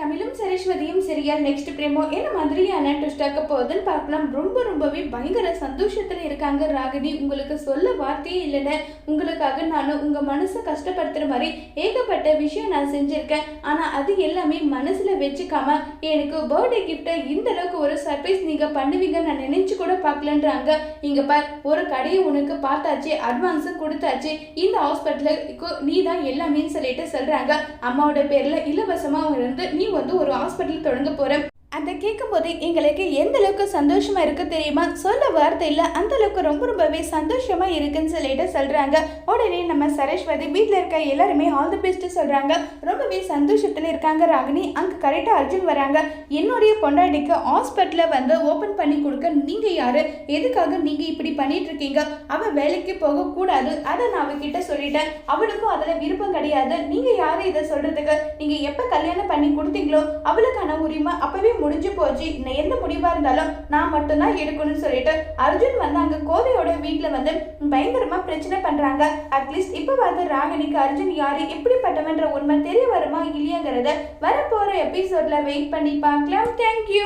தமிழும் சரஸ்வதியும் சரியா நெக்ஸ்ட் பிரேமோ என்ன மாதிரியான ட்விஸ்டாக்க போகுதுன்னு பார்க்கலாம். ரொம்பவே பயங்கர சந்தோஷத்துல இருக்காங்க ராகினி. உங்களுக்கு சொல்ல வார்த்தையே இல்லைன்னு உங்களுக்காக நான் உங்க மனசை கஷ்டப்படுத்துற மாதிரி ஏகப்பட்ட விஷயம் நான் செஞ்சிருக்கேன். ஆனா அது எல்லாமே மனசுல வச்சுக்காம எனக்கு பர்த்டே கிஃப்டை இந்த அளவுக்கு ஒரு சர்ப்ரைஸ் நீங்க பண்ணுவீங்க நான் நினைச்சு கூட பார்க்கலன்றாங்க. இங்க பார், ஒரு கடையை உனக்கு பார்த்தாச்சு, அட்வான்ஸும் கொடுத்தாச்சு, இந்த ஹாஸ்பிட்டலுக்கு நீ தான் எல்லாமே சொல்லிட்டு சொல்றாங்க. அம்மாவோட பேர்ல இலவசமா இருந்து நீ ஒரு ஹாஸ்பிட்டல் தொடங்க போற. அதை கேட்கும் போது எங்களுக்கு எந்த அளவுக்கு சந்தோஷமா இருக்கு தெரியுமா, சொல்ல வார்த்தை இல்லை, அந்த அளவுக்கு ரொம்பவே சந்தோஷமா இருக்குன்னு சொல்லிட்டு சொல்றாங்க. உடனே நம்ம சரஸ்வதி வீட்டில் இருக்க எல்லாருமே ஆல் தி பெஸ்ட் சொல்றாங்க. ரொம்பவே சந்தோஷத்துல இருக்காங்க ராகினி. அங்க கரெக்டா அர்ஜுன் வராங்க. என்னுடைய பொண்டாட்டிக்கு ஹாஸ்பிட்டலை ஓபன் பண்ணி கொடுக்க நீங்க யாரு, எதுக்காக நீங்க இப்படி பண்ணிட்டு இருக்கீங்க, அவ வேலைக்கு போக கூடாது, அதை நான் அவகிட்ட சொல்லிட்டேன், அவளுக்கும் அதுல விருப்பம் கிடையாது, நீங்க யாரு இதை சொல்றதுக்கு, நீங்க எப்ப கல்யாணம் பண்ணி கொடுத்தீங்களோ அவளுக்கான உரிமை அப்பவே முடிஞ்சு போச்சு, எந்த முடிவா இருந்தாலும் நான் மட்டும்தான் எடுக்கணும்னு சொல்லிட்டு அர்ஜுன் அங்க கோதையோட வீட்டுல பயங்கரமா பிரச்சனை பண்றாங்க. அட்லீஸ்ட் இப்ப ராகினிக்கு அர்ஜுன் யாரு எப்படிப்பட்டவன்ற உண்மை தெரிய வருமா இல்லையாங்கிறத வரப்போற எபிசோட்ல வெயிட் பண்ணி பார்க்கலாம். தேங்க்யூ.